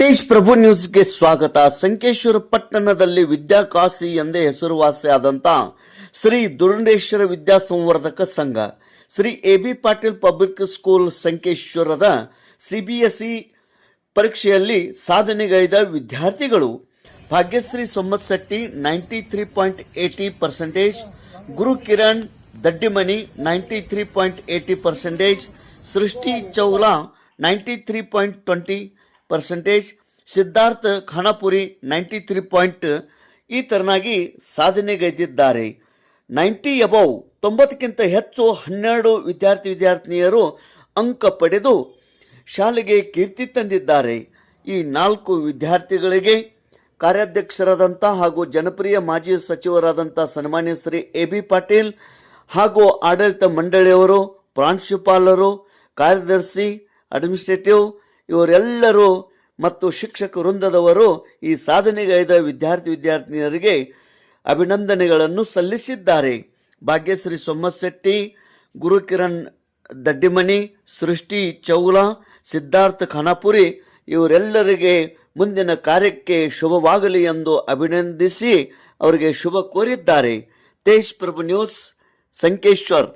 ತೇಜ್ ಪ್ರಭು ನ್ಯೂಸ್ಗೆ ಸ್ವಾಗತ. ಸಂಕೇಶ್ವರ ಪಟ್ಟಣದಲ್ಲಿ ವಿದ್ಯಾಕಾಶಿ ಎಂದೇ ಹೆಸರುವಾಸಿಯಾದಂಥ Shri Durundeshwara Vidyasamvardhak Sangha Shri A B. Patil public school ಸಂಕೇಶ್ವರದ ಸಿಬಿಎಸ್ಇ ಪರೀಕ್ಷೆಯಲ್ಲಿ ಸಾಧನೆಗೈದ ವಿದ್ಯಾರ್ಥಿಗಳು ಭಾಗ್ಯಶ್ರೀ ಸೊಮ್ಮತ್ಶೆಟ್ಟಿ 93.80%, ಗುರು ಕಿರಣ್ ದಡ್ಡಿಮನಿ 93.80%, ಸೃಷ್ಟಿ ಚೌಲಾ 93.20%, ಸಿದ್ಧಾರ್ಥ ಖಾನಾಪುರಿ 93 ಈ ತರನಾಗಿ ಸಾಧನೆಗೈದಿದ್ದಾರೆ. 90 ಅಬೌವ್ 90ಕ್ಕಿಂತ ಹೆಚ್ಚು 12 ವಿದ್ಯಾರ್ಥಿನಿಯರು ಅಂಕ ಪಡೆದು ಶಾಲೆಗೆ ಕೀರ್ತಿ ತಂದಿದ್ದಾರೆ. ಈ 4 ವಿದ್ಯಾರ್ಥಿಗಳಿಗೆ ಕಾರ್ಯಾಧ್ಯಕ್ಷರಾದಂಥ ಹಾಗೂ ಜನಪ್ರಿಯ ಮಾಜಿ ಸಚಿವರಾದಂಥ ಸನ್ಮಾನ್ಯ ಶ್ರೀ ಎ.ಬಿ. ಪಾಟೀಲ್ ಹಾಗೂ ಆಡಳಿತ ಮಂಡಳಿಯವರು, ಪ್ರಾಂಶುಪಾಲರು, ಕಾರ್ಯದರ್ಶಿ, ಅಡ್ಮಿನಿಸ್ಟ್ರೇಟಿವ್ ಇವರೆಲ್ಲರೂ ಮತ್ತು ಶಿಕ್ಷಕ ವೃಂದದವರು ಈ ಸಾಧನೆಗೈದ ವಿದ್ಯಾರ್ಥಿನಿಯರಿಗೆ ಅಭಿನಂದನೆಗಳನ್ನು ಸಲ್ಲಿಸಿದ್ದಾರೆ. ಭಾಗ್ಯಶ್ರೀ ಸೊಮ್ಮತ್ಶೆಟ್ಟಿ, ಗುರುಕಿರಣ್ ದಡ್ಡಿಮನಿ, ಸೃಷ್ಟಿ ಚೌಲಾ, ಸಿದ್ಧಾರ್ಥ ಖಾನಾಪುರಿ ಇವರೆಲ್ಲರಿಗೆ ಮುಂದಿನ ಕಾರ್ಯಕ್ಕೆ ಶುಭವಾಗಲಿ ಎಂದು ಅಭಿನಂದಿಸಿ ಅವರಿಗೆ ಶುಭ ಕೋರಿದ್ದಾರೆ. ತೇಜ್ ಪ್ರಭು ನ್ಯೂಸ್, ಸಂಕೇಶ್ವರ್.